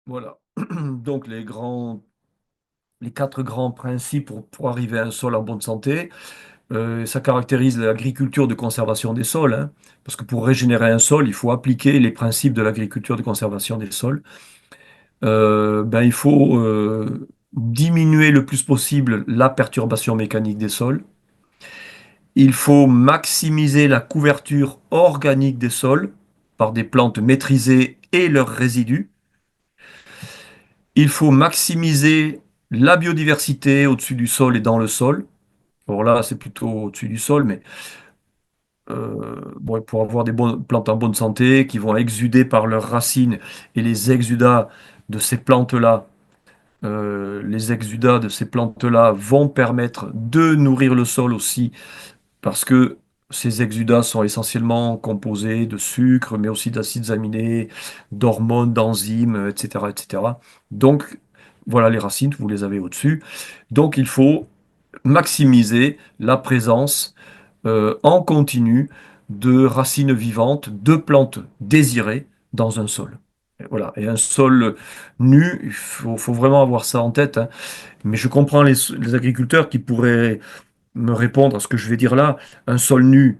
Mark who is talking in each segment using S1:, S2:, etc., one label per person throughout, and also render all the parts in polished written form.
S1: Voilà. Donc les quatre grands principes pour arriver à un sol en bonne santé, ça caractérise l'agriculture de conservation des sols, hein, parce que pour régénérer un sol, il faut appliquer les principes de l'agriculture de conservation des sols. Il faut diminuer le plus possible la perturbation mécanique des sols. Il faut maximiser la couverture organique des sols par des plantes maîtrisées et leurs résidus. Il faut maximiser la biodiversité au-dessus du sol et dans le sol. Alors là, c'est plutôt au-dessus du sol, mais bon, pour avoir des bonnes plantes en bonne santé qui vont exuder par leurs racines et les exudats de ces plantes-là, les exudats de ces plantes-là vont permettre de nourrir le sol aussi parce que ces exudats sont essentiellement composés de sucre, mais aussi d'acides aminés, d'hormones, d'enzymes, etc., etc. Donc, voilà les racines, vous les avez au-dessus. Donc, il faut maximiser la présence en continu de racines vivantes, de plantes désirées dans un sol. Et voilà. Et un sol nu, faut vraiment avoir ça en tête, hein. Mais je comprends les agriculteurs qui pourraient me répondre à ce que je vais dire là. Un sol nu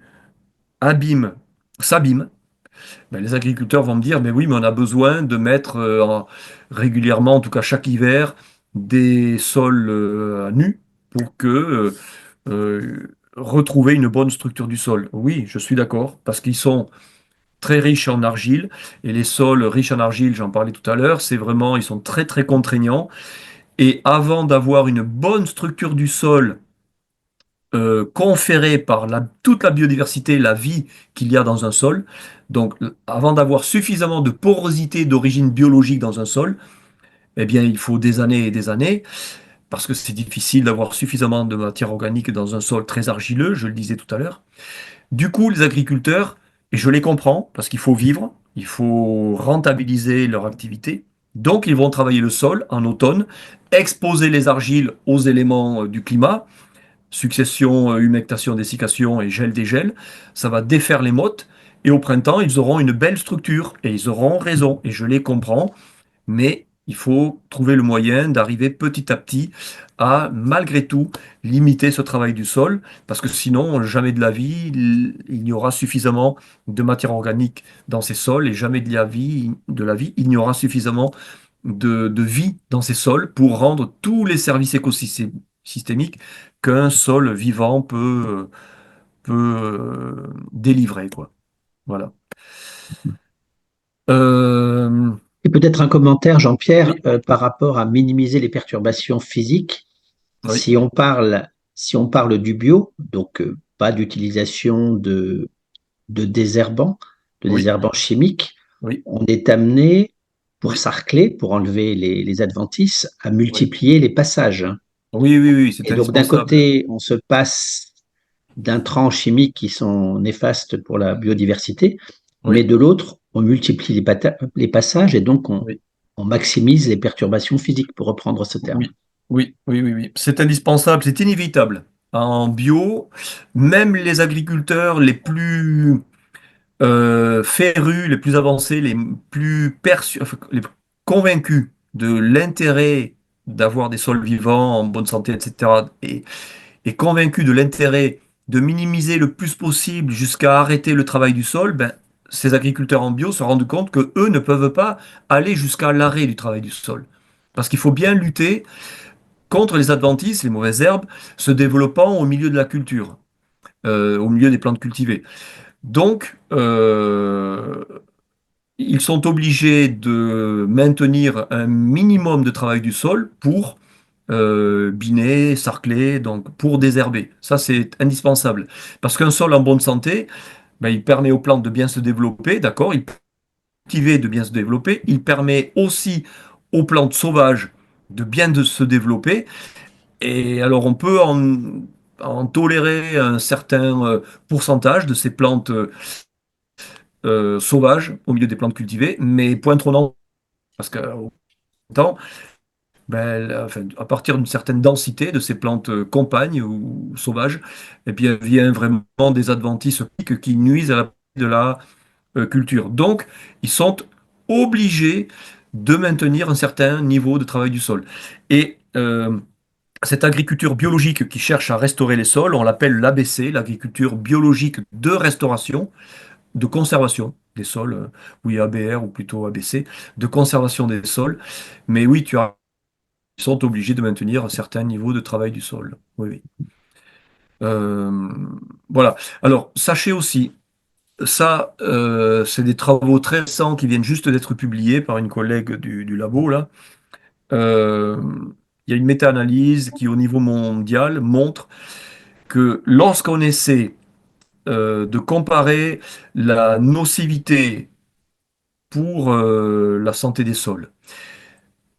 S1: abîme, s'abîme. Ben, les agriculteurs vont me dire, mais oui, mais on a besoin de mettre régulièrement, en tout cas chaque hiver, des sols nus pour que retrouver une bonne structure du sol. Oui, je suis d'accord, parce qu'ils sont très riches en argile, et les sols riches en argile, j'en parlais tout à l'heure, c'est vraiment, ils sont très très contraignants, et avant d'avoir une bonne structure du sol conférée par toute la biodiversité, la vie qu'il y a dans un sol, donc avant d'avoir suffisamment de porosité d'origine biologique dans un sol, eh bien, il faut des années et des années, parce que c'est difficile d'avoir suffisamment de matière organique dans un sol très argileux, je le disais tout à l'heure. Du coup, les agriculteurs, et je les comprends, parce qu'il faut vivre, il faut rentabiliser leur activité, donc ils vont travailler le sol en automne, exposer les argiles aux éléments du climat, succession, humectation, dessiccation et gel-dégel, ça va défaire les mottes, et au printemps, ils auront une belle structure, et ils auront raison, et je les comprends, mais il faut trouver le moyen d'arriver petit à petit à, malgré tout, limiter ce travail du sol, parce que sinon, jamais de la vie, il n'y aura suffisamment de matière organique dans ces sols, et jamais de la vie, il n'y aura suffisamment de vie dans ces sols pour rendre tous les services écosystémiques qu'un sol vivant peut délivrer, quoi. Voilà. Euh,
S2: Et peut-être un commentaire, Jean-Pierre,
S1: oui,
S2: par rapport à minimiser les perturbations physiques.
S1: oui,
S2: Si on parle du bio, donc pas d'utilisation de désherbants, de
S1: oui,
S2: désherbants chimiques,
S1: oui,
S2: on est amené, pour
S1: oui,
S2: sarcler, pour enlever les adventices, à
S1: oui.
S2: multiplier les passages, hein.
S1: Oui, oui, oui, c'est
S2: Et donc, d'un
S1: indispensable.
S2: côté, on se passe d'intrants chimiques qui sont néfastes pour la biodiversité, mais
S1: Oui,
S2: de l'autre, on multiplie les passages et donc
S1: oui,
S2: on maximise les perturbations physiques, pour reprendre ce terme.
S1: oui, oui, oui, oui, oui. C'est indispensable, c'est inévitable. En bio, même les agriculteurs les plus férus, les plus avancés, les plus convaincus de l'intérêt d'avoir des sols vivants en bonne santé, etc., et convaincus de l'intérêt de minimiser le plus possible jusqu'à arrêter le travail du sol, ben, ces agriculteurs en bio se rendent compte que eux ne peuvent pas aller jusqu'à l'arrêt du travail du sol. Parce qu'il faut bien lutter contre les adventices, les mauvaises herbes, se développant au milieu de la culture, au milieu des plantes cultivées. Donc, ils sont obligés de maintenir un minimum de travail du sol pour biner, sarcler, donc pour désherber. Ça, c'est indispensable. Parce qu'un sol en bonne santé, ben, il permet aux plantes de bien se développer, d'accord? Il permet de bien se développer. Il permet aussi aux plantes sauvages de bien de se développer. Et alors, on peut en tolérer un certain pourcentage de ces plantes sauvages au milieu des plantes cultivées, mais point trop non, parce qu'au temps, ben, enfin, à partir d'une certaine densité de ces plantes compagnes ou sauvages, et puis vient vraiment des adventices qui nuisent à la de la culture. Donc, ils sont obligés de maintenir un certain niveau de travail du sol. Et cette agriculture biologique qui cherche à restaurer les sols, on l'appelle l'ABC, l'agriculture biologique de restauration, de conservation des sols, oui ABR ou plutôt ABC, de conservation des sols. Mais oui, ils sont obligés de maintenir un certain niveau de travail du sol. Oui, oui. Euh, voilà. Alors, sachez aussi, ça, c'est des travaux très récents qui viennent juste d'être publiés par une collègue du labo, là. Euh, il y a une méta-analyse qui, au niveau mondial, montre que lorsqu'on essaie de comparer la nocivité pour la santé des sols,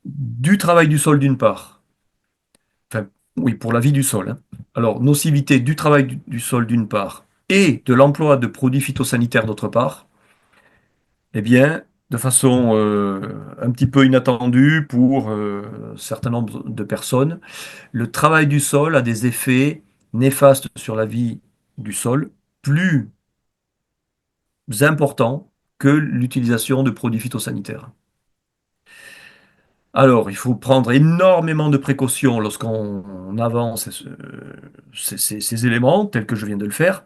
S1: du travail du sol d'une part, enfin, oui, pour la vie du sol, hein. Alors, nocivité du travail du sol d'une part, et de l'emploi de produits phytosanitaires d'autre part, eh bien, de façon un petit peu inattendue pour un certain nombre de personnes, le travail du sol a des effets néfastes sur la vie du sol, plus importants que l'utilisation de produits phytosanitaires. Alors, il faut prendre énormément de précautions lorsqu'on avance ces éléments, tels que je viens de le faire,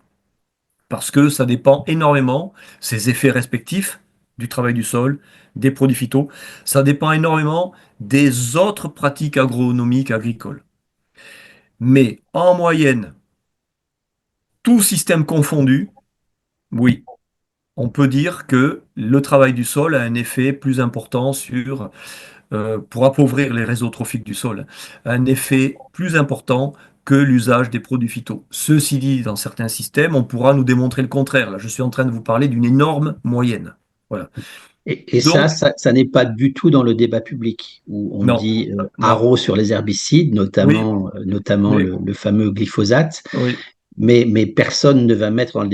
S1: parce que ça dépend énormément, ces effets respectifs du travail du sol, des produits phyto, ça dépend énormément des autres pratiques agronomiques agricoles. Mais en moyenne, tout système confondu, oui, on peut dire que le travail du sol a un effet plus important pour appauvrir les réseaux trophiques du sol, un effet plus important que l'usage des produits phyto. Ceci dit, dans certains systèmes, on pourra nous démontrer le contraire. Là, je suis en train de vous parler d'une énorme moyenne. Voilà.
S2: Et
S1: Donc,
S2: ça n'est pas du tout dans le débat public, où on
S1: non,
S2: dit
S1: non,
S2: haro sur les herbicides,
S1: oui,
S2: notamment
S1: mais
S2: le fameux glyphosate,
S1: oui,
S2: mais personne ne va mettre dans le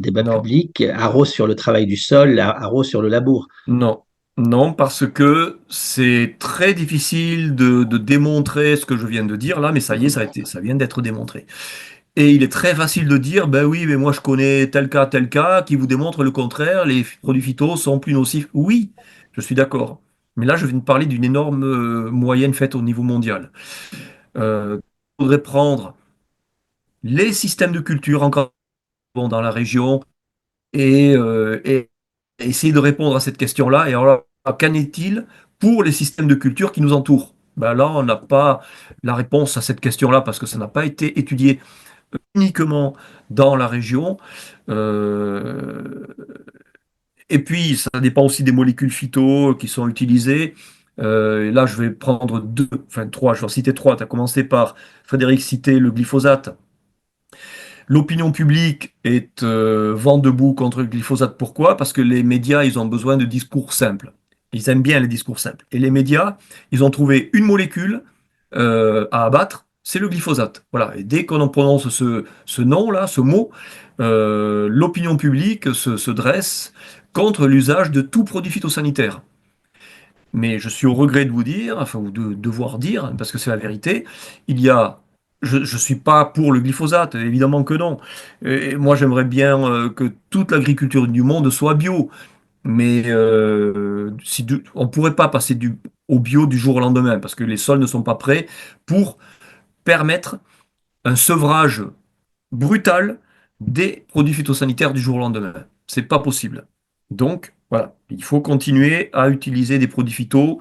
S2: débat
S1: non,
S2: public haro sur le travail du sol, haro sur le labour.
S1: non. Non, parce que c'est très difficile de démontrer ce que je viens de dire là, mais ça y est, ça vient d'être démontré. Et il est très facile de dire, ben oui, mais moi je connais tel cas, qui vous démontre le contraire, les produits phytos sont plus nocifs. Oui, je suis d'accord. Mais là, je viens de parler d'une énorme moyenne faite au niveau mondial. Il faudrait prendre les systèmes de culture encore bon dans la région et essayer de répondre à cette question-là. Et alors là, qu'en est-il pour les systèmes de culture qui nous entourent? Ben là, on n'a pas la réponse à cette question-là parce que ça n'a pas été étudié uniquement dans la région. Euh, et puis, ça dépend aussi des molécules phyto qui sont utilisées. Là, je vais prendre deux, enfin trois, je vais en citer trois. Tu as commencé par, Frédéric, citer le glyphosate. L'opinion publique est vent debout contre le glyphosate. Pourquoi? Parce que les médias, ils ont besoin de discours simples. Ils aiment bien les discours simples. Et les médias, ils ont trouvé une molécule à abattre, c'est le glyphosate. Voilà. Et dès qu'on en prononce ce nom-là, ce mot, l'opinion publique se dresse contre l'usage de tout produit phytosanitaire. Mais je suis au regret de vous dire, enfin, ou de devoir dire, parce que c'est la vérité, il y a, je ne suis pas pour le glyphosate, évidemment que non. Et moi, j'aimerais bien que toute l'agriculture du monde soit bio. Mais on ne pourrait pas passer au bio du jour au lendemain, parce que les sols ne sont pas prêts pour permettre un sevrage brutal des produits phytosanitaires du jour au lendemain. C'est pas possible. Donc, voilà, il faut continuer à utiliser des produits phyto,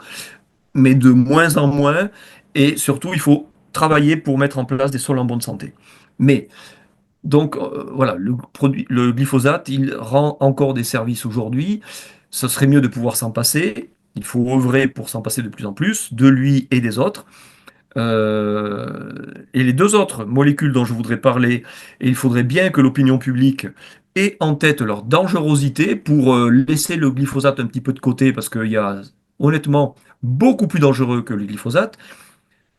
S1: mais de moins en moins, et surtout, il faut travailler pour mettre en place des sols en bonne santé. Mais, donc, voilà, le glyphosate, il rend encore des services aujourd'hui. Ce serait mieux de pouvoir s'en passer. Il faut œuvrer pour s'en passer de plus en plus, de lui et des autres. Et les deux autres molécules dont je voudrais parler, et il faudrait bien que l'opinion publique ait en tête leur dangerosité pour laisser le glyphosate un petit peu de côté, parce qu'il y a honnêtement beaucoup plus dangereux que le glyphosate,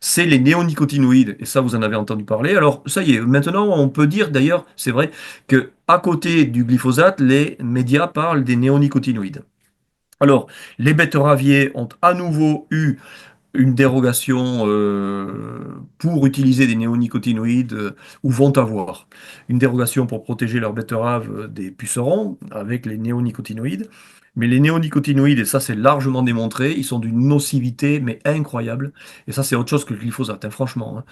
S1: c'est les néonicotinoïdes. Et ça, vous en avez entendu parler. Alors, ça y est, maintenant, on peut dire d'ailleurs, c'est vrai, que à côté du glyphosate, les médias parlent des néonicotinoïdes. Alors, les betteraviers ont à nouveau eu une dérogation pour utiliser des néonicotinoïdes ou vont avoir une dérogation pour protéger leurs betteraves des pucerons avec les néonicotinoïdes. Mais les néonicotinoïdes, et ça c'est largement démontré, ils sont d'une nocivité mais incroyable. Et ça c'est autre chose que le glyphosate, hein, franchement, hein.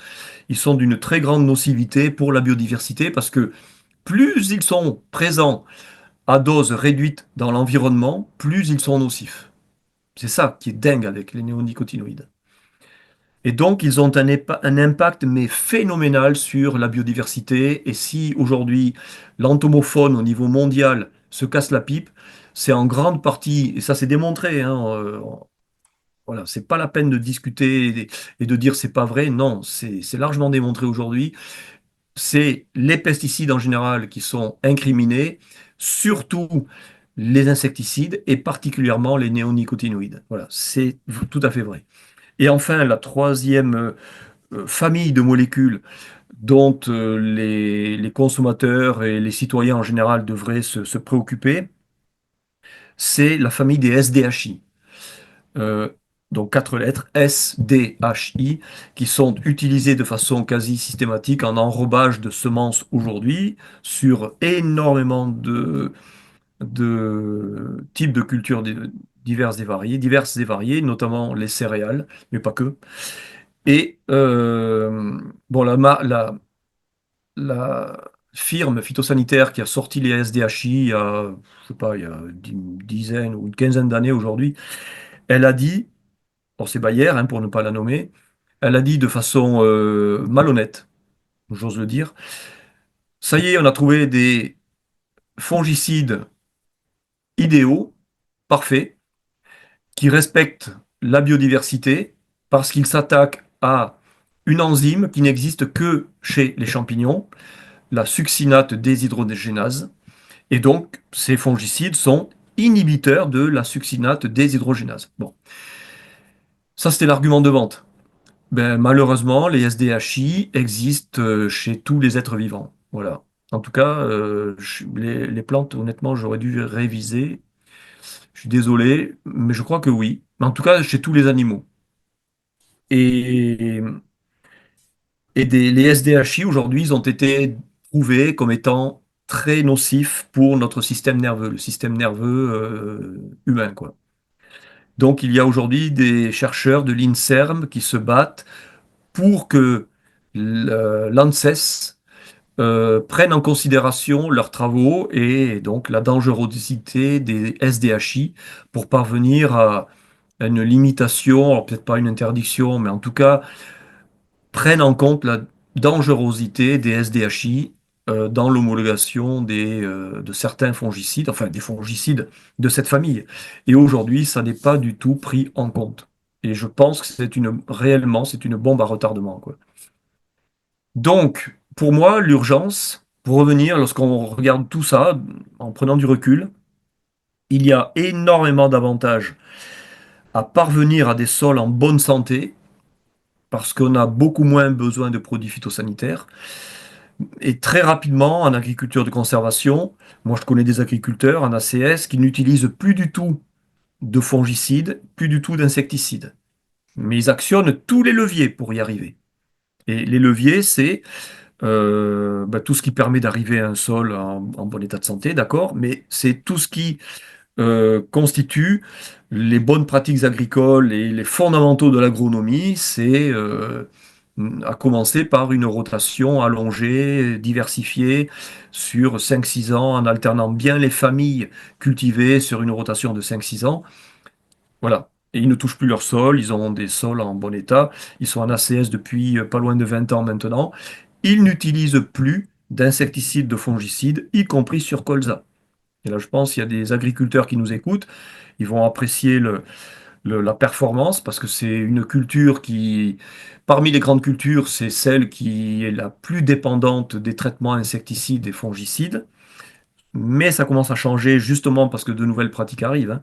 S1: Ils sont d'une très grande nocivité pour la biodiversité parce que plus ils sont présents à dose réduite dans l'environnement, plus ils sont nocifs. C'est ça qui est dingue avec les néonicotinoïdes. Et donc, ils ont un impact mais phénoménal sur la biodiversité. Et si aujourd'hui l'entomofaune au niveau mondial se casse la pipe, c'est en grande partie, et ça c'est démontré, hein, voilà, c'est pas la peine de discuter et de dire c'est pas vrai. Non, c'est largement démontré aujourd'hui. C'est les pesticides en général qui sont incriminés, surtout les insecticides et particulièrement les néonicotinoïdes. Voilà, c'est tout à fait vrai. Et enfin, la troisième famille de molécules dont les consommateurs et les citoyens en général devraient se préoccuper, c'est la famille des SDHI. Euh, donc quatre lettres, SDHI, qui sont utilisées de façon quasi systématique en enrobage de semences aujourd'hui sur énormément de types de cultures diverses et variées, notamment les céréales, mais pas que. Et bon, la firme phytosanitaire qui a sorti les SDHI il y a, je sais pas, il y a une dizaine ou une quinzaine d'années aujourd'hui, elle a dit, bon, c'est Bayer, hein, pour ne pas la nommer, elle a dit de façon malhonnête, j'ose le dire, ça y est, on a trouvé des fongicides idéaux, parfaits, qui respectent la biodiversité parce qu'ils s'attaquent à une enzyme qui n'existe que chez les champignons, la succinate déshydrogénase. Et donc, ces fongicides sont inhibiteurs de la succinate déshydrogénase. Bon, ça c'était l'argument de vente. Ben, malheureusement, les SDHI existent chez tous les êtres vivants. Voilà. En tout cas, les plantes, honnêtement, j'aurais dû réviser. Je suis désolé, mais je crois que oui. Mais en tout cas, chez tous les animaux. Et, les SDHI, aujourd'hui, ils ont été prouvés comme étant très nocifs pour notre système nerveux, le système nerveux humain, quoi. Donc, il y a aujourd'hui des chercheurs de l'INSERM qui se battent pour que l'ANSES prenne en considération leurs travaux et donc la dangerosité des SDHI pour parvenir à une limitation, alors peut-être pas une interdiction, mais en tout cas prennent en compte la dangerosité des SDHI dans l'homologation de certains fongicides, enfin des fongicides de cette famille. Et aujourd'hui, ça n'est pas du tout pris en compte. Et je pense que réellement, c'est une bombe à retardement, quoi. Donc, pour moi, l'urgence, pour revenir, lorsqu'on regarde tout ça, en prenant du recul, il y a énormément d'avantages à parvenir à des sols en bonne santé, parce qu'on a beaucoup moins besoin de produits phytosanitaires. Et très rapidement, en agriculture de conservation, moi je connais des agriculteurs en ACS qui n'utilisent plus du tout de fongicides, plus du tout d'insecticides. Mais ils actionnent tous les leviers pour y arriver. Et les leviers, c'est tout ce qui permet d'arriver à un sol en bon état de santé, d'accord, mais c'est tout ce qui constitue les bonnes pratiques agricoles et les fondamentaux de l'agronomie, c'est à commencer par une rotation allongée, diversifiée sur 5-6 ans, en alternant bien les familles cultivées sur une rotation de 5-6 ans. Voilà. Et ils ne touchent plus leur sol, ils ont des sols en bon état, ils sont en ACS depuis pas loin de 20 ans maintenant. Ils n'utilisent plus d'insecticides, de fongicides, y compris sur colza. Et là, je pense qu'il y a des agriculteurs qui nous écoutent, ils vont apprécier la performance parce que c'est une culture qui, parmi les grandes cultures, c'est celle qui est la plus dépendante des traitements insecticides et fongicides. Mais ça commence à changer justement parce que de nouvelles pratiques arrivent, hein.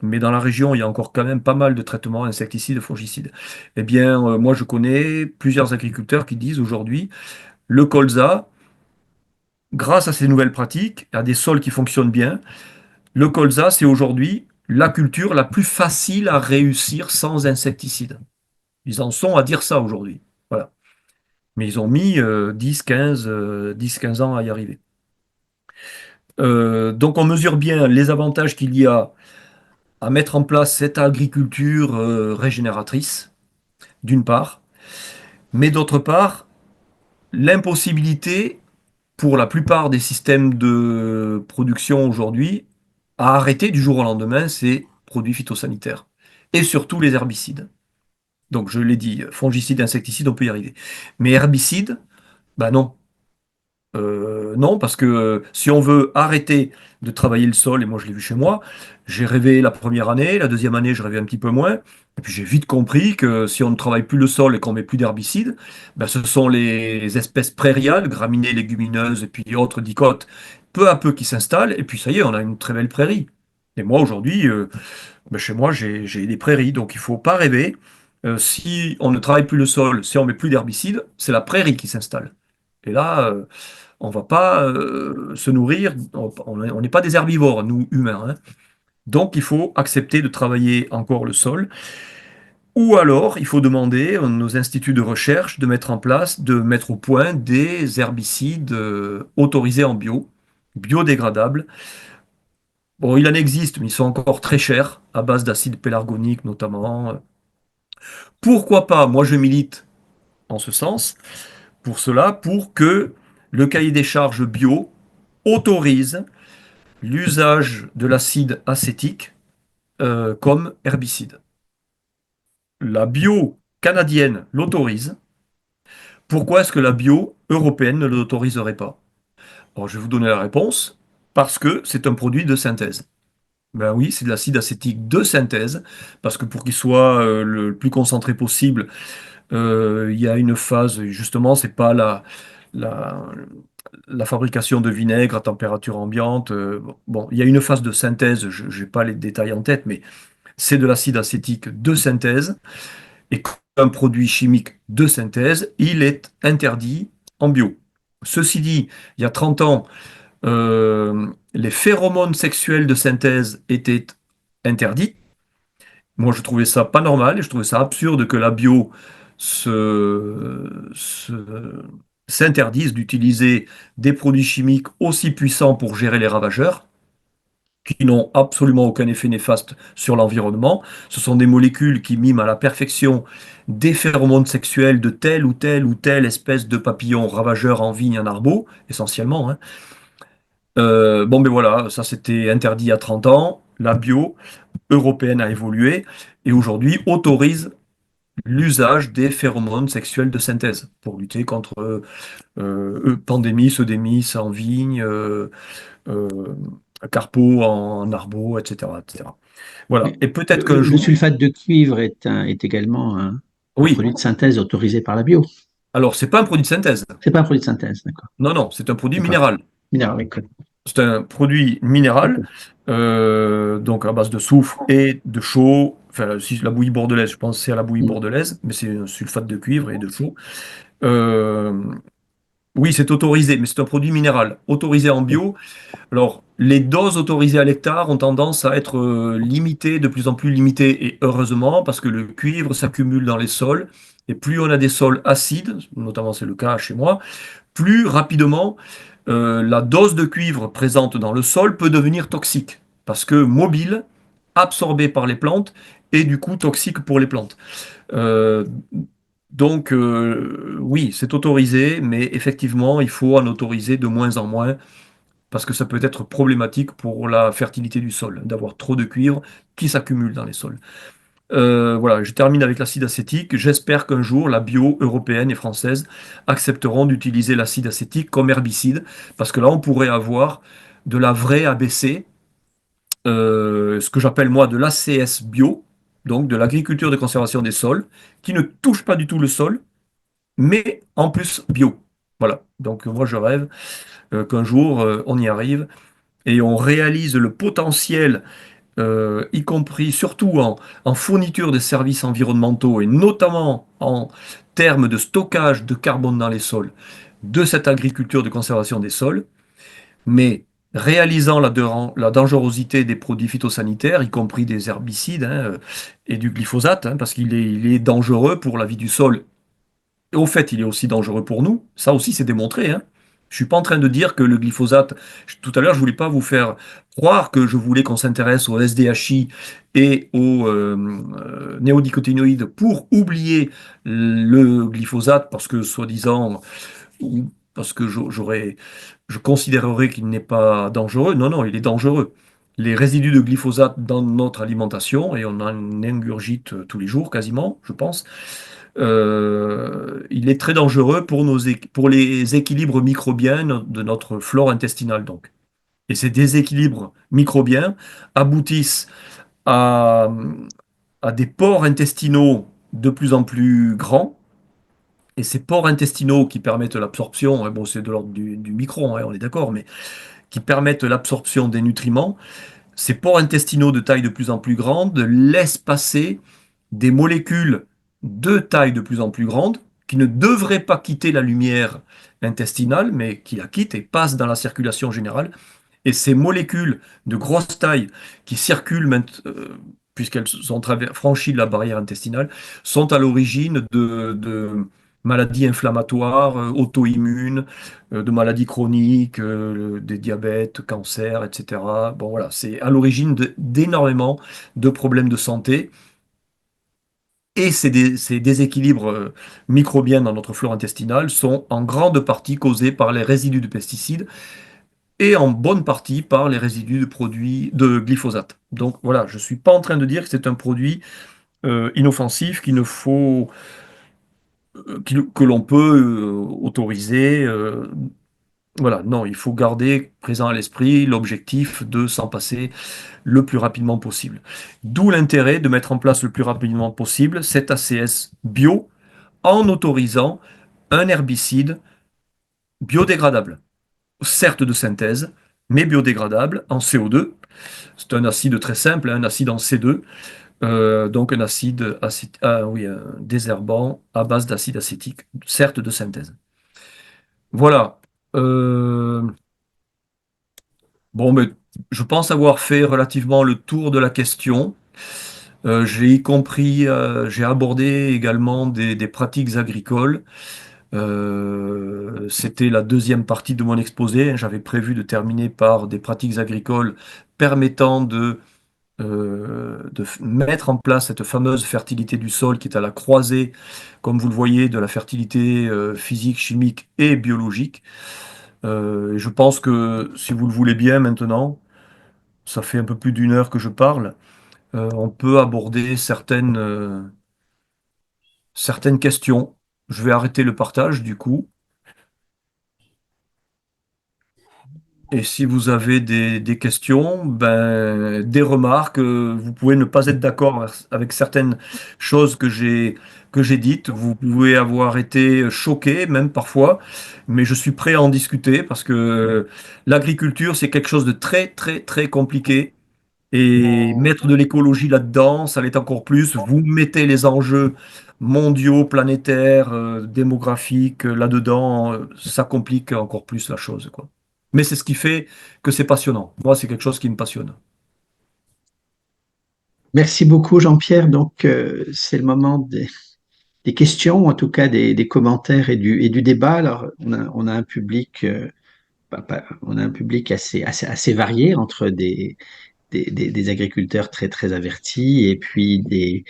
S1: Mais dans la région, il y a encore quand même pas mal de traitements insecticides et fongicides. Eh bien, moi, je connais plusieurs agriculteurs qui disent aujourd'hui, le colza, grâce à ces nouvelles pratiques, à des sols qui fonctionnent bien, le colza, c'est aujourd'hui la culture la plus facile à réussir sans insecticides. Ils en sont à dire ça aujourd'hui. Voilà. Mais ils ont mis 10, 15 ans à y arriver. Donc on mesure bien les avantages qu'il y a à mettre en place cette agriculture régénératrice, d'une part, mais d'autre part, l'impossibilité pour la plupart des systèmes de production aujourd'hui à arrêter du jour au lendemain ces produits phytosanitaires et surtout les herbicides. Donc je l'ai dit, fongicides, insecticides, on peut y arriver. Mais herbicides, bah non. Non, parce que si on veut arrêter de travailler le sol, et moi je l'ai vu chez moi, j'ai rêvé la première année, la deuxième année je rêvais un petit peu moins, et puis j'ai vite compris que si on ne travaille plus le sol et qu'on met plus d'herbicides, ben, ce sont les espèces prairiales, graminées, légumineuses et puis autres dicotes, peu à peu qui s'installent, et puis ça y est, on a une très belle prairie. Et moi aujourd'hui, ben, chez moi j'ai des prairies, donc il faut pas rêver. Si on ne travaille plus le sol, si on met plus d'herbicides, c'est la prairie qui s'installe. Et là, on va pas se nourrir, on n'est pas des herbivores, nous humains, hein. Donc il faut accepter de travailler encore le sol, ou alors il faut demander à nos instituts de recherche de mettre en place, de mettre au point des herbicides autorisés en bio, biodégradables. Bon, il en existe, mais ils sont encore très chers, à base d'acide pélargonique notamment. Pourquoi pas, moi je milite en ce sens, pour cela, pour que le cahier des charges bio autorise l'usage de l'acide acétique comme herbicide. La bio canadienne l'autorise. Pourquoi est-ce que la bio européenne ne l'autoriserait pas? Alors, je vais vous donner la réponse. Parce que c'est un produit de synthèse. Ben oui, c'est de l'acide acétique de synthèse, parce que pour qu'il soit le plus concentré possible, il y a une phase, justement, c'est pas la, la fabrication de vinaigre à température ambiante. Bon, il y a une phase de synthèse, je n'ai pas les détails en tête, mais c'est de l'acide acétique de synthèse. Et comme un produit chimique de synthèse, il est interdit en bio. Ceci dit, il y a 30 ans, les phéromones sexuels de synthèse étaient interdits. Moi, je trouvais ça pas normal et je trouvais ça absurde que la bio s'interdise d'utiliser des produits chimiques aussi puissants pour gérer les ravageurs, qui n'ont absolument aucun effet néfaste sur l'environnement. Ce sont des molécules qui miment à la perfection des phéromones sexuels de telle ou telle espèce de papillon ravageur en vigne, en arbre, essentiellement, hein. Bon, ben voilà, ça c'était interdit il y a 30 ans. La bio européenne a évolué et aujourd'hui autorise l'usage des phéromones sexuels de synthèse pour lutter contre pandémies, eudémies en vigne, euh, carpeaux en arbo, etc., etc. Voilà.
S2: Mais
S1: Et peut-être qu'un
S2: le
S1: jour,
S2: sulfate de cuivre est également un
S1: oui,
S2: produit de synthèse autorisé par la bio.
S1: alors c'est pas un produit de synthèse.
S2: C'est pas un produit de synthèse, d'accord.
S1: Non, non, c'est un produit
S2: D'accord.
S1: minéral.
S2: Minéral, oui,
S1: C'est un produit minéral, donc à base de soufre et de chaux. Enfin, si la bouillie bordelaise, je pense que c'est à la bouillie
S2: Mm.
S1: bordelaise, mais c'est un sulfate de cuivre et de chaux. Euh, oui, c'est autorisé, mais c'est un produit minéral, autorisé en bio. Alors, les doses autorisées à l'hectare ont tendance à être limitées, de plus en plus limitées, et heureusement, parce que le cuivre s'accumule dans les sols, et plus on a des sols acides, notamment c'est le cas chez moi, plus rapidement la dose de cuivre présente dans le sol peut devenir toxique, parce que mobile, absorbée par les plantes, et du coup toxique pour les plantes. Euh, donc, oui, c'est autorisé, mais effectivement, il faut en autoriser de moins en moins parce que ça peut être problématique pour la fertilité du sol, d'avoir trop de cuivre qui s'accumule dans les sols. Voilà, je termine avec l'acide acétique. J'espère qu'un jour, la bio européenne et française accepteront d'utiliser l'acide acétique comme herbicide, parce que là, on pourrait avoir de la vraie ABC, ce que j'appelle moi de l'ACS bio, donc de l'agriculture de conservation des sols, qui ne touche pas du tout le sol, mais en plus bio. Voilà, donc moi je rêve qu'un jour on y arrive et on réalise le potentiel, y compris surtout en fourniture de services environnementaux et notamment en termes de stockage de carbone dans les sols, de cette agriculture de conservation des sols, mais réalisant la dangerosité des produits phytosanitaires, y compris des herbicides hein, et du glyphosate, hein, parce il est dangereux pour la vie du sol. Et au fait, il est aussi dangereux pour nous. Ça aussi, c'est démontré, hein. Je suis pas en train de dire que le glyphosate, tout à l'heure, je voulais pas vous faire croire que je voulais qu'on s'intéresse au SDHI et aux néonicotinoïdes pour oublier le glyphosate parce que soi-disant, ou parce que je considérerais qu'il n'est pas dangereux. Non, non, il est dangereux. Les résidus de glyphosate dans notre alimentation, et on en ingurgite tous les jours quasiment, je pense, il est très dangereux pour pour les équilibres microbiens de notre flore intestinale, donc. Et ces déséquilibres microbiens aboutissent à, à des pores intestinaux de plus en plus grands. Et ces pores intestinaux qui permettent l'absorption, hein, bon, c'est de l'ordre du micron, hein, on est d'accord, mais qui permettent l'absorption des nutriments, ces pores intestinaux de taille de plus en plus grande laissent passer des molécules de taille de plus en plus grande qui ne devraient pas quitter la lumière intestinale, mais qui la quittent et passent dans la circulation générale. Et ces molécules de grosse taille qui circulent, puisqu'elles ont franchi la barrière intestinale, sont à l'origine de maladies inflammatoires, auto-immunes, de maladies chroniques, des diabètes, cancers, etc. Bon, voilà, c'est à l'origine d'énormément de problèmes de santé. Et ces déséquilibres microbiens dans notre flore intestinale sont en grande partie causés par les résidus de pesticides et en bonne partie par les résidus de produits de glyphosate. Donc voilà, je ne suis pas en train de dire que c'est un produit inoffensif qu'il ne faut, que l'on peut autoriser. Voilà, non, il faut garder présent à l'esprit l'objectif de s'en passer le plus rapidement possible. D'où l'intérêt de mettre en place le plus rapidement possible cet ACS bio en autorisant un herbicide biodégradable, certes de synthèse, mais biodégradable en CO2. C'est un acide très simple, un acide en C2, donc un oui, un désherbant à base d'acide acétique, certes de synthèse. Voilà. Euh, bon, mais je pense avoir fait relativement le tour de la question. J'ai abordé également des pratiques agricoles. C'était la deuxième partie de mon exposé. J'avais prévu de terminer par des pratiques agricoles permettant de mettre en place cette fameuse fertilité du sol qui est à la croisée, comme vous le voyez, de la fertilité physique, chimique et biologique. Et je pense que si vous le voulez bien maintenant, ça fait un peu plus d'une heure que je parle, on peut aborder certaines questions. Je vais arrêter le partage du coup. Et si vous avez des questions, ben, des remarques, vous pouvez ne pas être d'accord avec certaines choses que j'ai dites. Vous pouvez avoir été choqué, même parfois, mais je suis prêt à en discuter parce que l'agriculture, c'est quelque chose de très, très, très compliqué. Et mettre de l'écologie là-dedans, ça l'est encore plus. Vous mettez les enjeux mondiaux, planétaires, démographiques là-dedans, ça complique encore plus la chose, quoi. Mais c'est ce qui fait que c'est passionnant. Moi, c'est quelque chose qui me passionne.
S2: Merci beaucoup, Jean-Pierre. Donc, c'est le moment des questions, ou en tout cas des commentaires et du débat. Alors, on a un public, on a un public assez varié entre des agriculteurs très, très avertis et puis des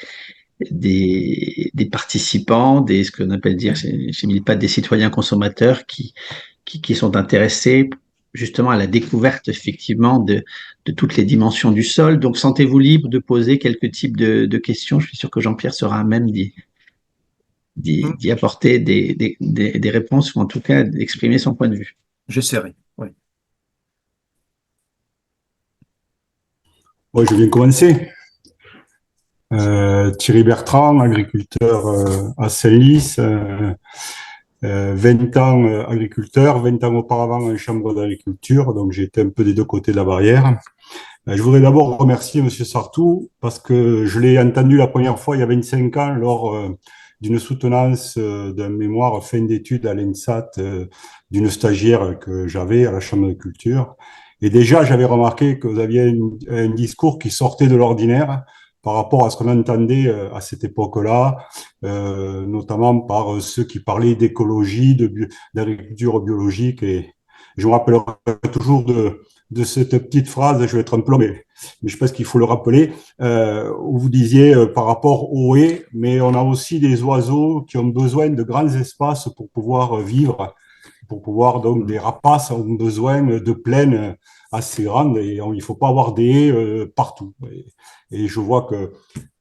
S2: participants, ce qu'on appelle dire chez Milpat, des citoyens consommateurs qui sont intéressés justement à la découverte effectivement de toutes les dimensions du sol. Donc, sentez-vous libre de poser quelques types de questions. Je suis sûr que Jean-Pierre sera à même
S1: Hmm.
S2: d'y apporter des réponses ou en tout cas d'exprimer son point de vue.
S1: J'essaierai. Oui.
S3: Bon, je viens de commencer. Thierry Bertrand, agriculteur à Senlis, 20 ans agriculteur, 20 ans auparavant en chambre d'agriculture, donc j'ai été un peu des deux côtés de la barrière. Je voudrais d'abord remercier Monsieur Sartou parce que je l'ai entendu la première fois il y a 25 ans lors d'une soutenance d'un mémoire fin d'études à l'ENSAT d'une stagiaire que j'avais à la chambre de culture. Et déjà, j'avais remarqué que vous aviez un discours qui sortait de l'ordinaire par rapport à ce qu'on entendait à cette époque-là, notamment par ceux qui parlaient d'écologie, d'agriculture biologique. Et je me rappellerai toujours de cette petite phrase, je vais être un peu long, mais je pense qu'il faut le rappeler, où vous disiez par rapport aux haies, mais on a aussi des oiseaux qui ont besoin de grands espaces pour pouvoir vivre, pour pouvoir, donc, des rapaces ont besoin de plaines assez grandes et il ne faut pas avoir des haies partout. Et je vois que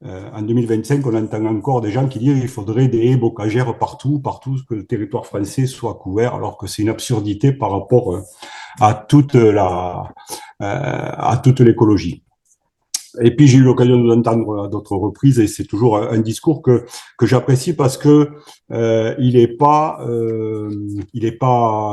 S3: en 2025, on entend encore des gens qui disent qu'il faudrait des haies bocagères partout, que le territoire français soit couvert, alors que c'est une absurdité par rapport à à toute l'écologie. Et puis j'ai eu l'occasion de l'entendre à d'autres reprises et c'est toujours un discours que j'apprécie parce que il est pas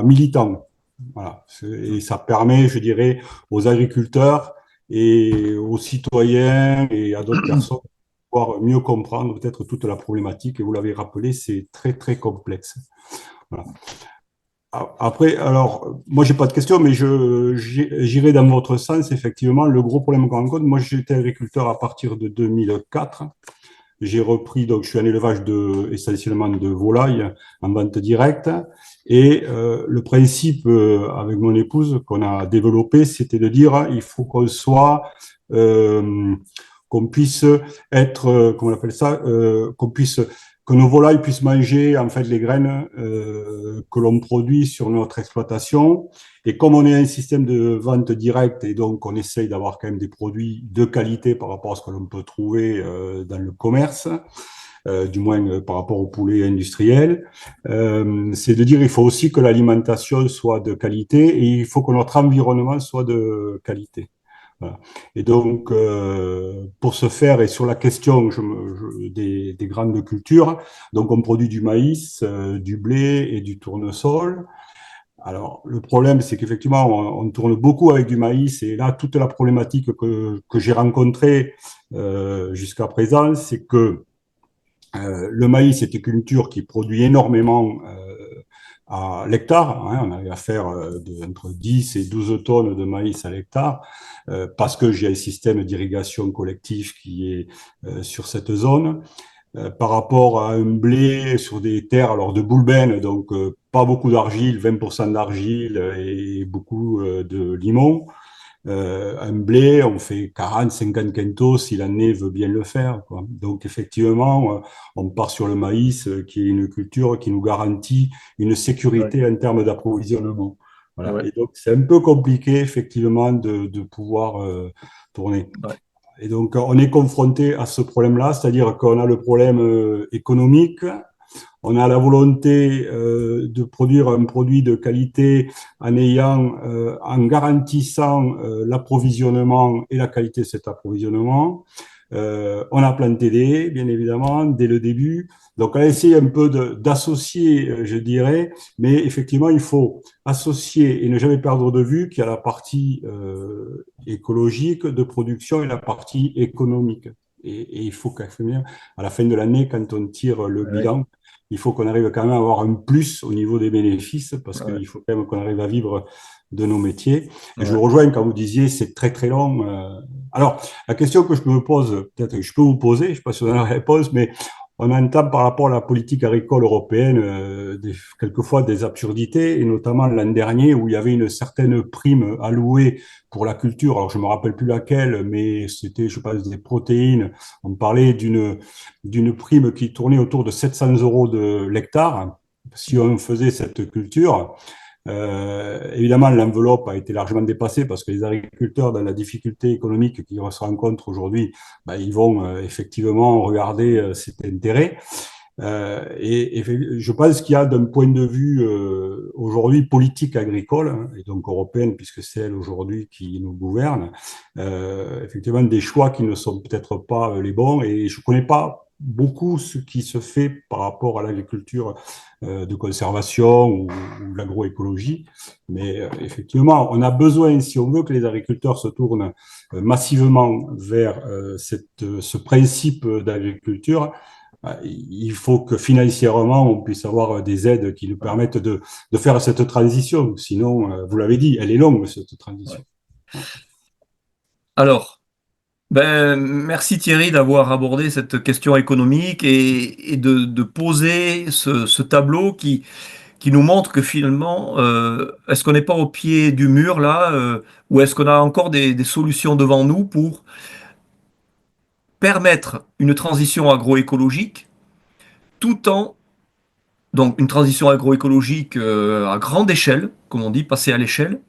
S3: militant. Voilà. Et ça permet, je dirais, aux agriculteurs et aux citoyens et à d'autres personnes de pouvoir mieux comprendre peut-être toute la problématique. Et vous l'avez rappelé, c'est très très complexe. Voilà. Après, alors, moi, j'ai pas de question, mais j'irai dans votre sens. Effectivement, le gros problème qu'on rencontre, moi, j'étais agriculteur à partir de 2004. J'ai repris, donc, je suis en élevage essentiellement de volailles en vente directe. Et le principe avec mon épouse qu'on a développé, c'était de dire, il faut qu'on soit, qu'on puisse être, comment on appelle ça, que nos volailles puissent manger en fait les graines que l'on produit sur notre exploitation. Et comme on est un système de vente directe et donc on essaye d'avoir quand même des produits de qualité par rapport à ce que l'on peut trouver dans le commerce, du moins par rapport au poulet industriel, c'est de dire il faut aussi que l'alimentation soit de qualité et il faut que notre environnement soit de qualité. Voilà. Et donc, pour ce faire, et sur la question des grandes cultures, donc on produit du maïs, du blé et du tournesol. Alors, le problème, c'est qu'effectivement, on tourne beaucoup avec du maïs, et là, toute la problématique que j'ai rencontrée jusqu'à présent, c'est que le maïs est une culture qui produit énormément à l'hectare. Hein, on avait affaire entre 10 et 12 tonnes de maïs à l'hectare parce que j'ai un système d'irrigation collectif qui est sur cette zone. Par rapport à un blé sur des terres alors de boulbène, donc pas beaucoup d'argile, 20% d'argile et beaucoup de limon. Un blé, on fait 40, 50 quintaux si l'année veut bien le faire, quoi. Donc, effectivement, on part sur le maïs, qui est une culture qui nous garantit une
S1: Ouais,
S3: sécurité en termes d'approvisionnement. Voilà.
S1: ouais,
S3: Et donc, c'est un peu compliqué, effectivement, de pouvoir tourner.
S1: ouais.
S3: Et donc, on est confronté à ce problème-là, c'est-à-dire qu'on a le problème économique, on a la volonté de produire un produit de qualité en garantissant l'approvisionnement et la qualité de cet approvisionnement. On a planté des haies, bien évidemment, dès le début. Donc, on a essayé un peu d'associer, je dirais, mais effectivement, il faut associer et ne jamais perdre de vue qu'il y a la partie écologique de production et la partie économique. Et il faut qu'à la fin de l'année, quand on tire le
S1: Ouais,
S3: bilan, il faut qu'on arrive quand même à avoir un plus au niveau des bénéfices parce
S1: ouais,
S3: qu'il faut quand même qu'on arrive à vivre de nos métiers. Et je
S1: ouais.
S3: vous rejoins quand vous disiez c'est très très long. Alors, la question que je me pose, peut-être que je peux vous poser, je ne sais pas si vous avez la réponse, mais on entend par rapport à la politique agricole européenne quelquefois des absurdités, et notamment l'an dernier où il y avait une certaine prime allouée pour la culture. Alors, je ne me rappelle plus laquelle, mais c'était, je pense, des protéines. On parlait d'une prime qui tournait autour de 700 euros de l'hectare si on faisait cette culture. Évidemment, l'enveloppe a été largement dépassée parce que les agriculteurs, dans la difficulté économique qu'ils se rencontrent aujourd'hui, ben, ils vont effectivement regarder cet intérêt. Et je pense qu'il y a d'un point de vue aujourd'hui politique agricole, hein, et donc européenne, puisque c'est elle aujourd'hui qui nous gouverne, effectivement des choix qui ne sont peut-être pas les bons. Et je ne connais pas beaucoup ce qui se fait par rapport à l'agriculture de conservation ou l'agroécologie. Mais effectivement, on a besoin, si on veut que les agriculteurs se tournent massivement vers ce principe d'agriculture, il faut que financièrement, on puisse avoir des aides qui nous permettent de faire cette transition. Sinon, vous l'avez dit, elle est longue, cette transition.
S1: Alors, Ben, merci Thierry d'avoir abordé cette question économique et de poser ce tableau qui nous montre que finalement, est-ce qu'on n'est pas au pied du mur là, ou est-ce qu'on a encore des solutions devant nous pour permettre une transition agroécologique tout en, donc une transition agroécologique à grande échelle, comme on dit, passer à l'échelle,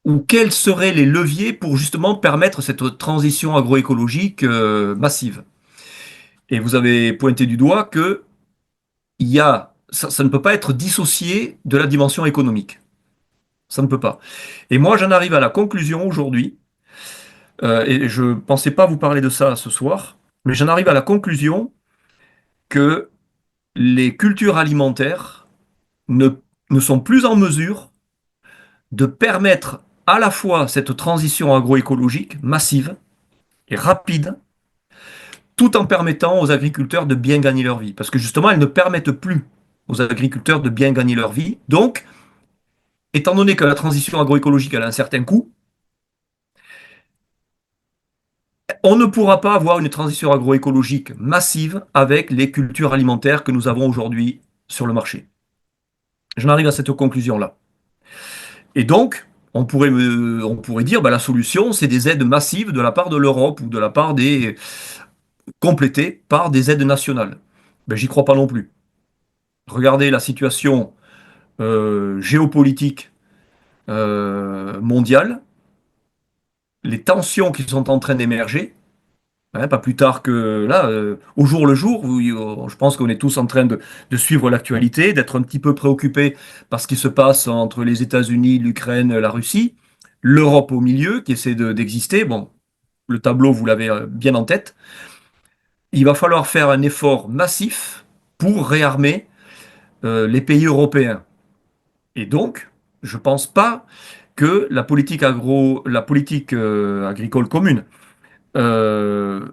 S1: ou quels seraient les leviers pour justement permettre cette transition agroécologique massive? Et vous avez pointé du doigt que ça ne peut pas être dissocié de la dimension économique. Ça ne peut pas. Et moi, j'en arrive à la conclusion aujourd'hui, et je ne pensais pas vous parler de ça ce soir, mais j'en arrive à la conclusion que les cultures alimentaires ne, ne sont plus en mesure de permettre à la fois cette transition agroécologique massive et rapide, tout en permettant aux agriculteurs de bien gagner leur vie. Parce que justement, elles ne permettent plus aux agriculteurs de bien gagner leur vie. Donc, étant donné que la transition agroécologique elle a un certain coût, on ne pourra pas avoir une transition agroécologique massive avec les cultures alimentaires que nous avons aujourd'hui sur le marché. J'en arrive à cette conclusion-là. Et donc, on pourrait dire, bah, la solution, c'est des aides massives de la part de l'Europe ou de la part des complétées par des aides nationales. Ben, j'y crois pas non plus. Regardez la situation géopolitique mondiale, les tensions qui sont en train d'émerger. Hein, pas plus tard que là, au jour le jour, je pense qu'on est tous en train de suivre l'actualité, d'être un petit peu préoccupés par ce qui se passe entre les États-Unis, l'Ukraine, la Russie, l'Europe au milieu qui essaie d'exister. Bon, le tableau, vous l'avez bien en tête. Il va falloir faire un effort massif pour réarmer les pays européens. Et donc, je ne pense pas que la politique agricole commune euh,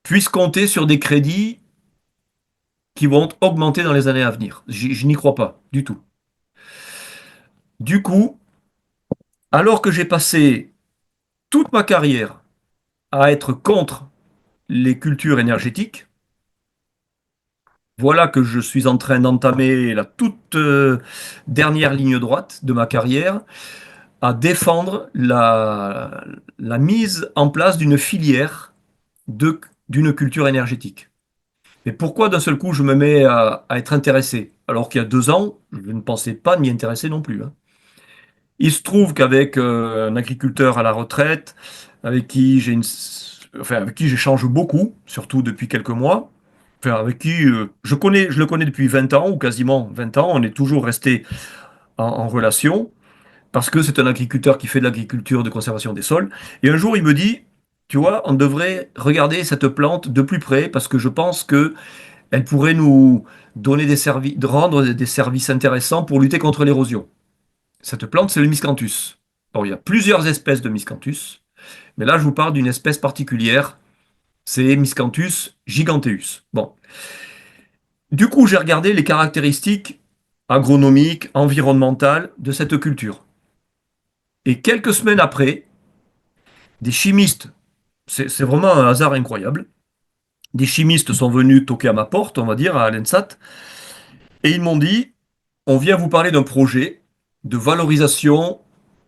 S1: puisse compter sur des crédits qui vont augmenter dans les années à venir. Je n'y crois pas du tout. Du coup, alors que j'ai passé toute ma carrière à être contre les cultures énergétiques, voilà que je suis en train d'entamer la toute dernière ligne droite de ma carrière à défendre la mise en place d'une filière d'une culture énergétique. Mais pourquoi d'un seul coup je me mets à être intéressé alors qu'il y a 2 ans, je ne pensais pas m'y intéresser non plus, hein. Il se trouve qu'avec un agriculteur à la retraite, avec qui enfin, avec qui j'échange beaucoup, surtout depuis quelques mois, enfin, avec qui je le connais depuis 20 ans, ou quasiment 20 ans, on est toujours resté en relation, parce que c'est un agriculteur qui fait de l'agriculture de conservation des sols. Et un jour, il me dit, tu vois, on devrait regarder cette plante de plus près, parce que je pense que elle pourrait nous donner des services, rendre des services intéressants pour lutter contre l'érosion. Cette plante, c'est le miscanthus. Alors, il y a plusieurs espèces de miscanthus, mais là, je vous parle d'une espèce particulière, c'est Miscanthus giganteus. Bon. Du coup, j'ai regardé les caractéristiques agronomiques, environnementales de cette culture. Et quelques semaines après, des chimistes, c'est vraiment un hasard incroyable, des chimistes sont venus toquer à ma porte, on va dire, à l'ENSAT, et ils m'ont dit, on vient vous parler d'un projet de valorisation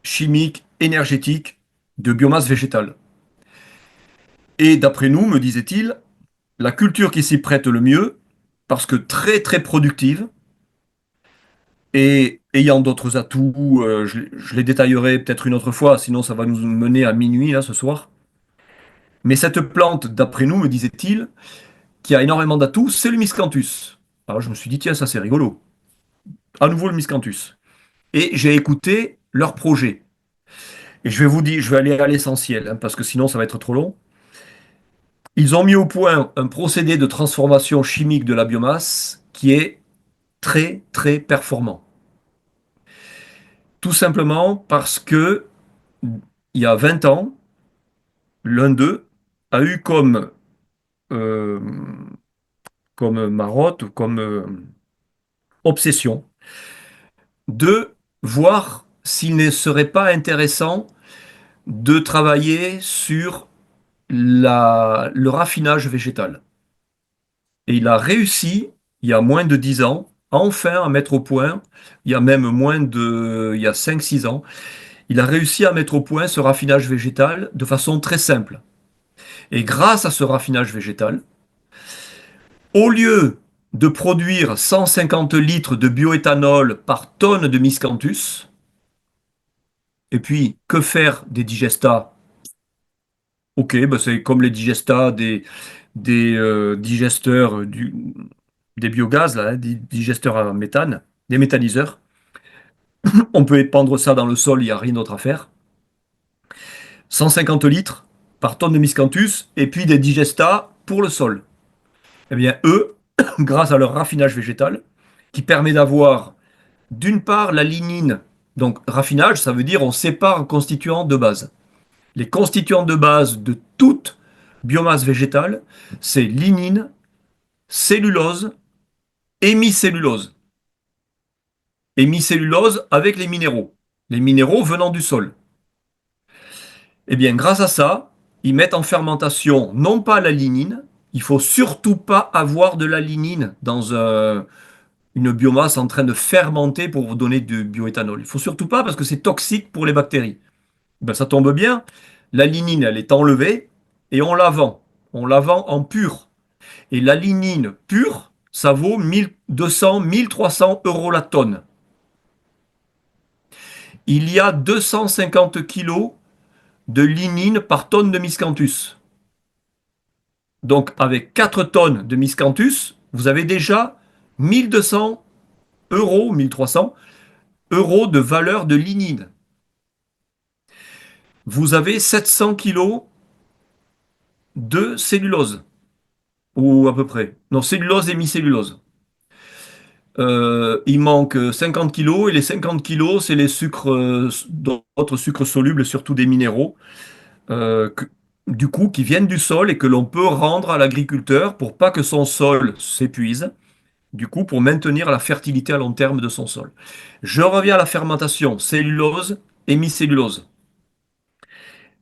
S1: chimique, énergétique de biomasse végétale. Et d'après nous, me disait-il, la culture qui s'y prête le mieux, parce que très très productive, et ayant d'autres atouts, je les détaillerai peut-être une autre fois, sinon ça va nous mener à minuit là ce soir. Mais cette plante, d'après nous, me disait-il, qui a énormément d'atouts, c'est le miscanthus. Alors je me suis dit, tiens, ça c'est rigolo. À nouveau le miscanthus. Et j'ai écouté leur projet. Et je vais vous dire, je vais aller à l'essentiel, hein, parce que sinon ça va être trop long. Ils ont mis au point un procédé de transformation chimique de la biomasse qui est très très performant. Tout simplement parce que il y a 20 ans, l'un d'eux a eu euh, comme marotte, comme obsession de voir s'il ne serait pas intéressant de travailler sur le raffinage végétal. Et il a réussi, il y a moins de 10 ans, enfin à mettre au point, il y a 5, 6 ans, il a réussi à mettre au point ce raffinage végétal de façon très simple. Et grâce à ce raffinage végétal, au lieu de produire 150 litres de bioéthanol par tonne de miscanthus, et puis que faire des digestats? Ok, bah c'est comme les digestats des digesteurs des biogaz, là, hein, des digesteurs à méthane, des méthaniseurs. On peut épandre ça dans le sol, il n'y a rien d'autre à faire. 150 litres par tonne de miscanthus, et puis des digestats pour le sol. Eh bien, eux, grâce à leur raffinage végétal, qui permet d'avoir, d'une part, la lignine. Donc, raffinage, ça veut dire on sépare un constituant de base. Les constituants de base de toute biomasse végétale, c'est lignine, cellulose, hémicellulose. Hémicellulose avec les minéraux venant du sol. Eh bien, grâce à ça, ils mettent en fermentation non pas la lignine, il faut surtout pas avoir de la lignine dans une biomasse en train de fermenter pour vous donner du bioéthanol. Il faut surtout pas parce que c'est toxique pour les bactéries. Ben, ça tombe bien, la lignine, elle est enlevée et on la vend. On la vend en pur. Et la lignine pure, ça vaut 1200, 1300 euros la tonne. Il y a 250 kilos de lignine par tonne de miscanthus. Donc, avec 4 tonnes de miscanthus, vous avez déjà 1200 euros, 1300 euros de valeur de lignine. Vous avez 700 kilos de cellulose, ou à peu près. Non, cellulose et mi-cellulose. Il manque 50 kilos, et les 50 kilos, c'est les sucres, d'autres sucres solubles, surtout des minéraux, du coup, qui viennent du sol et que l'on peut rendre à l'agriculteur pour pas que son sol s'épuise, du coup, pour maintenir la fertilité à long terme de son sol. Je reviens à la fermentation, cellulose, hémicellulose.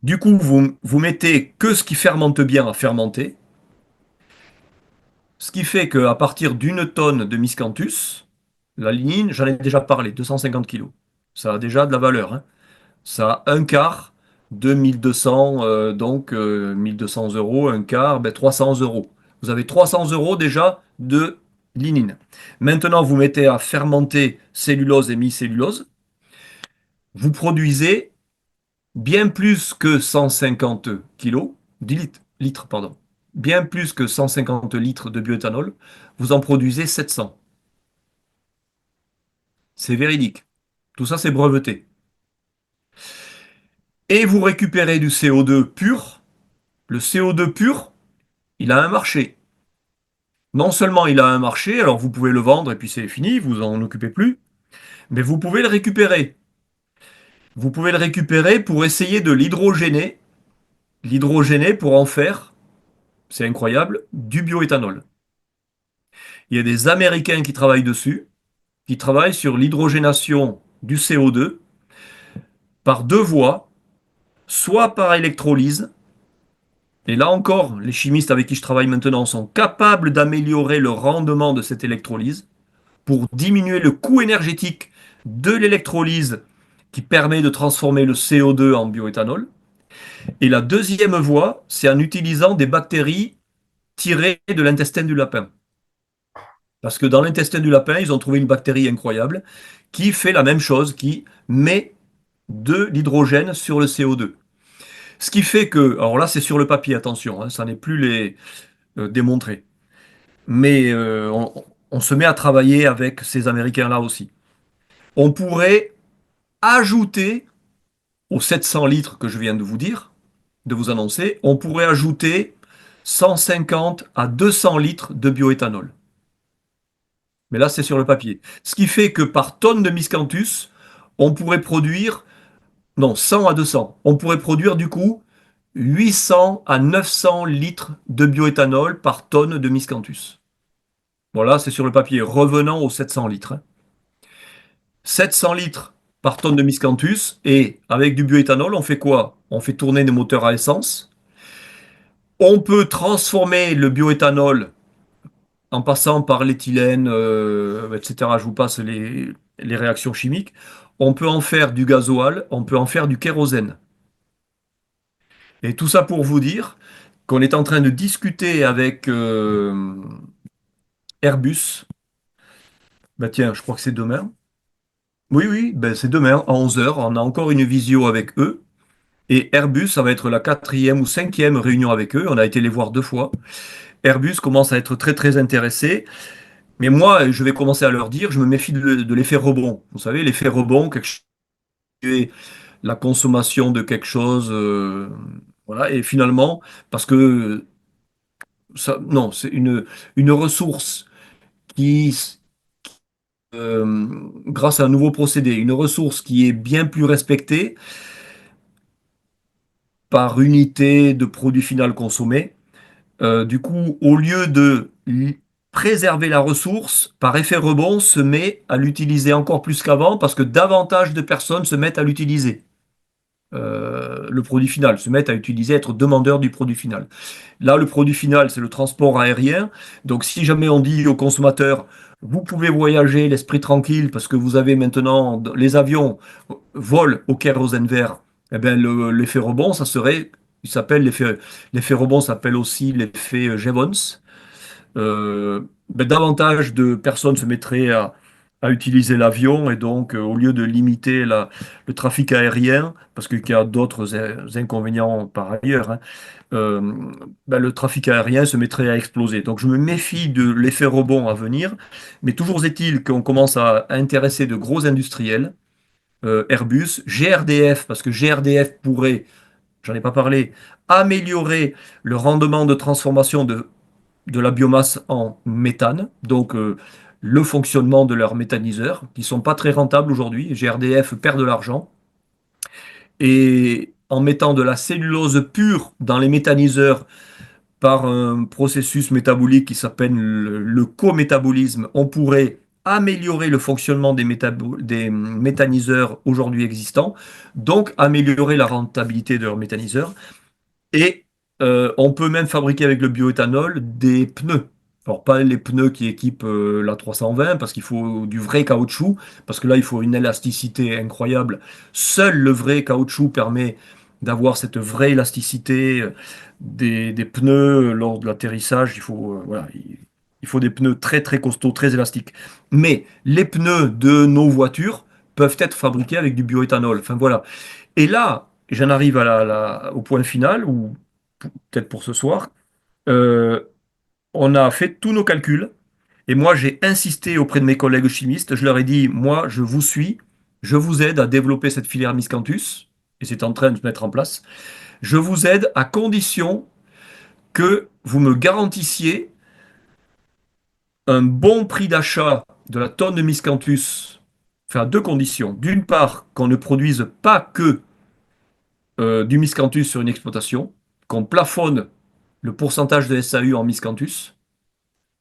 S1: Du coup, vous mettez que ce qui fermente bien à fermenter, ce qui fait qu'à partir d'une tonne de miscanthus, la lignine, j'en ai déjà parlé, 250 kilos. Ça a déjà de la valeur, hein. Ça a un quart de 1200, donc 1200 euros, un quart, ben 300 euros. Vous avez 300 euros déjà de lignine. Maintenant, vous mettez à fermenter cellulose et mi-cellulose. Vous produisez bien plus que 150 kilos, 10 litres, pardon. Bien plus que 150 litres de bioéthanol. Vous en produisez 700. C'est véridique. Tout ça, c'est breveté. Et vous récupérez du CO2 pur. Le CO2 pur, il a un marché. Non seulement il a un marché, alors vous pouvez le vendre et puis c'est fini, vous en occupez plus, mais vous pouvez le récupérer. Vous pouvez le récupérer pour essayer de l'hydrogéner. L'hydrogéner pour en faire, c'est incroyable, du bioéthanol. Il y a des Américains qui travaillent dessus, qui travaillent sur l'hydrogénation du CO2 par deux voies, soit par électrolyse, et là encore, les chimistes avec qui je travaille maintenant sont capables d'améliorer le rendement de cette électrolyse pour diminuer le coût énergétique de l'électrolyse qui permet de transformer le CO2 en bioéthanol. Et la deuxième voie, c'est en utilisant des bactéries tirées de l'intestin du lapin. Parce que dans l'intestin du lapin, ils ont trouvé une bactérie incroyable qui fait la même chose, qui met de l'hydrogène sur le CO2. Ce qui fait que, alors là c'est sur le papier, attention, hein, ça n'est plus démontré. Mais on se met à travailler avec ces Américains-là aussi. On pourrait ajouter aux 700 litres que je viens de vous dire, de vous annoncer, on pourrait ajouter 150 à 200 litres de bioéthanol. Mais là, c'est sur le papier. Ce qui fait que par tonne de miscanthus, on pourrait produire, non, 100 à 200, on pourrait produire du coup 800 à 900 litres de bioéthanol par tonne de miscanthus. Voilà, c'est sur le papier. Revenant aux 700 litres. 700 litres par tonne de miscanthus. Et avec du bioéthanol, on fait quoi? On fait tourner des moteurs à essence. On peut transformer le bioéthanol en passant par l'éthylène, etc. Je vous passe les réactions chimiques. On peut en faire du gasoil, on peut en faire du kérosène. Et tout ça pour vous dire qu'on est en train de discuter avec Airbus. Bah tiens, je crois que c'est demain. Oui, oui, ben c'est demain à 11 heures. On a encore une visio avec eux. Et Airbus, ça va être la quatrième ou cinquième réunion avec eux. On a été les voir 2 fois. Airbus commence à être très très intéressé. Mais moi, je vais commencer à leur dire, je me méfie de l'effet rebond. Vous savez, l'effet rebond, quelque chose, c'est la consommation de quelque chose, voilà. Et finalement, parce que ça, non, c'est une ressource qui, grâce à un nouveau procédé, une ressource qui est bien plus respectée par unité de produit final consommé. Du coup, au lieu de préserver la ressource, par effet rebond, se met à l'utiliser encore plus qu'avant parce que davantage de personnes se mettent à l'utiliser. Le produit final, se mettent à utiliser, être demandeurs du produit final. Là, le produit final, c'est le transport aérien. Donc, si jamais on dit aux consommateurs, vous pouvez voyager l'esprit tranquille parce que vous avez maintenant les avions volent au kérosène vert, eh bien, l'effet rebond, ça serait, il s'appelle l'effet rebond s'appelle aussi l'effet Jevons. Ben, davantage de personnes se mettraient à utiliser l'avion et donc, au lieu de limiter le trafic aérien, parce qu'il y a d'autres inconvénients par ailleurs, hein, euh, ben, le trafic aérien se mettrait à exploser. Donc je me méfie de l'effet rebond à venir, mais toujours est-il qu'on commence à intéresser de gros industriels, Airbus, GRDF, parce que GRDF pourrait, j'en ai pas parlé, améliorer le rendement de transformation de la biomasse en méthane, donc le fonctionnement de leurs méthaniseurs, qui sont pas très rentables aujourd'hui. GRDF perd de l'argent. Et en mettant de la cellulose pure dans les méthaniseurs par un processus métabolique qui s'appelle le cométabolisme, on pourrait améliorer le fonctionnement des méthaniseurs aujourd'hui existants, donc améliorer la rentabilité de leurs méthaniseurs. Et on peut même fabriquer avec le bioéthanol des pneus. Alors, pas les pneus qui équipent la 320, parce qu'il faut du vrai caoutchouc, parce que là, il faut une élasticité incroyable. Seul le vrai caoutchouc permet d'avoir cette vraie élasticité des pneus lors de l'atterrissage. Voilà, il faut des pneus très très costauds, très élastiques. Mais les pneus de nos voitures peuvent être fabriqués avec du bioéthanol. Enfin voilà. Et là, j'en arrive au point final, ou peut-être pour ce soir. Euh, on a fait tous nos calculs, et moi j'ai insisté auprès de mes collègues chimistes. Je leur ai dit, moi je vous suis, je vous aide à développer cette filière Miscanthus, et c'est en train de se mettre en place. Je vous aide à condition que vous me garantissiez un bon prix d'achat de la tonne de Miscanthus, enfin à 2 conditions. D'une part, qu'on ne produise pas que du miscanthus sur une exploitation, qu'on plafonne le pourcentage de SAU en miscanthus,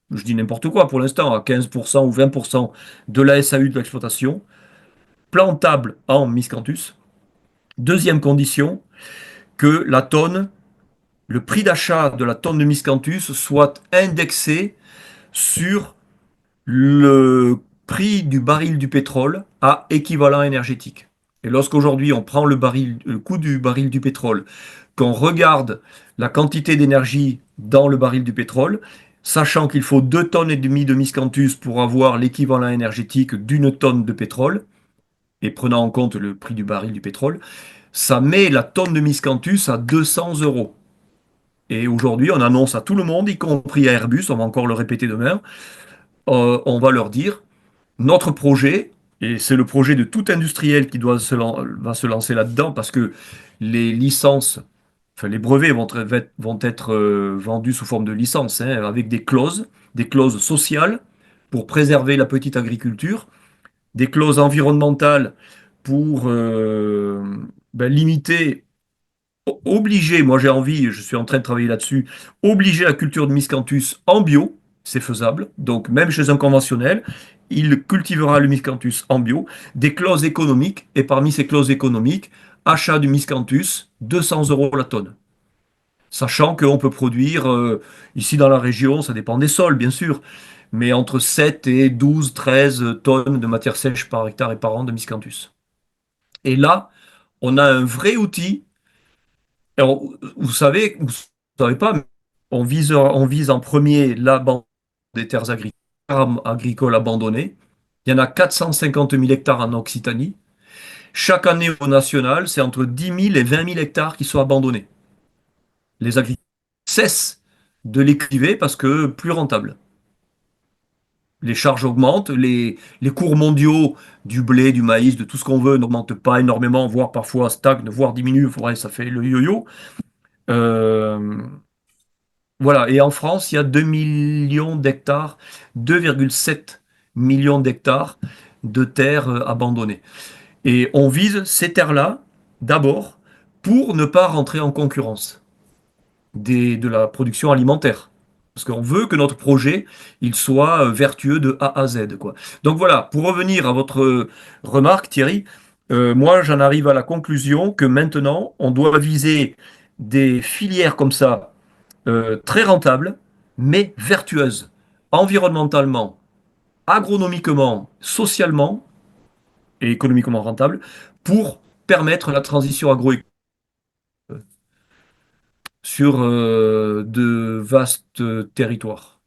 S1: je dis n'importe quoi pour l'instant, à 15% ou 20% de la SAU de l'exploitation, plantable en miscanthus. Deuxième condition, que la tonne, le prix d'achat de la tonne de miscanthus soit indexé sur le prix du baril du pétrole à équivalent énergétique. Et lorsqu'aujourd'hui on prend le coût du baril du pétrole, qu'on regarde la quantité d'énergie dans le baril du pétrole, sachant qu'il faut 2 tonnes et demie de miscanthus pour avoir l'équivalent énergétique d'une tonne de pétrole, et prenant en compte le prix du baril du pétrole, ça met la tonne de miscanthus à 200 euros. Et aujourd'hui, on annonce à tout le monde, y compris à Airbus, on va encore le répéter demain, on va leur dire, notre projet, et c'est le projet de tout industriel qui va se lancer là-dedans, parce que les licences, enfin les brevets vont être vendus sous forme de licence, hein, avec des clauses sociales pour préserver la petite agriculture, des clauses environnementales pour limiter, obliger, moi j'ai envie, je suis en train de travailler là-dessus, obliger la culture de miscanthus en bio, c'est faisable, donc même chez un conventionnel, il cultivera le miscanthus en bio, des clauses économiques, et parmi ces clauses économiques, achat du miscanthus, 200 euros la tonne. Sachant qu'on peut produire, ici dans la région, ça dépend des sols, bien sûr, mais entre 7 et 12, 13 tonnes de matière sèche par hectare et par an de miscanthus. Et là, on a un vrai outil. Alors, vous savez pas, mais on vise en premier l'abandon des agricoles abandonnées. Il y en a 450 000 hectares en Occitanie. Chaque année au national, c'est entre 10 000 et 20 000 hectares qui sont abandonnés. Les agriculteurs cessent de les cultiver parce que plus rentable. Les charges augmentent, les cours mondiaux du blé, du maïs, de tout ce qu'on veut n'augmentent pas énormément, voire parfois stagnent, voire diminuent. Ouais, ça fait le yo-yo. Euh, voilà. Et en France, il y a 2 millions d'hectares, 2,7 millions d'hectares de terres abandonnées. Et on vise ces terres-là d'abord pour ne pas rentrer en concurrence de la production alimentaire. Parce qu'on veut que notre projet, il soit vertueux de A à Z, quoi. Donc voilà, pour revenir à votre remarque, Thierry, moi j'en arrive à la conclusion que maintenant, on doit viser des filières comme ça, très rentables, mais vertueuses, environnementalement, agronomiquement, socialement et économiquement rentables, pour permettre la transition agroécologique sur de vastes territoires.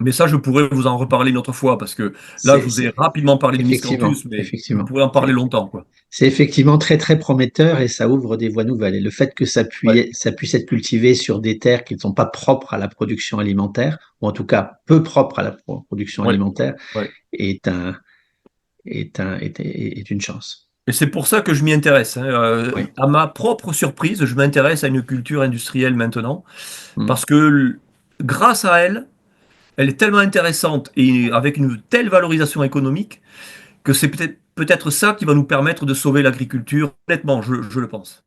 S1: Mais ça, je pourrais vous en reparler une autre fois, parce que là, je vous ai
S2: C'est
S1: rapidement parlé du
S2: effectivement,
S1: miscanthus, mais je
S2: effectivement.
S1: pourrais en parler longtemps, quoi.
S2: C'est effectivement très très prometteur et ça ouvre des voies nouvelles. Et le fait que
S1: Ouais,
S2: ça puisse être cultivé sur des terres qui ne sont pas propres à la production alimentaire, ou en tout cas peu propres à la production
S1: ouais,
S2: alimentaire,
S1: ouais.
S2: est un, est une chance.
S1: Et c'est pour ça que je m'y intéresse, hein.
S2: Oui.
S1: À ma propre surprise, je m'intéresse à une culture industrielle maintenant,
S2: Mm.
S1: parce que grâce à elle, elle est tellement intéressante et avec une telle valorisation économique que c'est peut-être ça qui va nous permettre de sauver l'agriculture. Honnêtement, je le pense.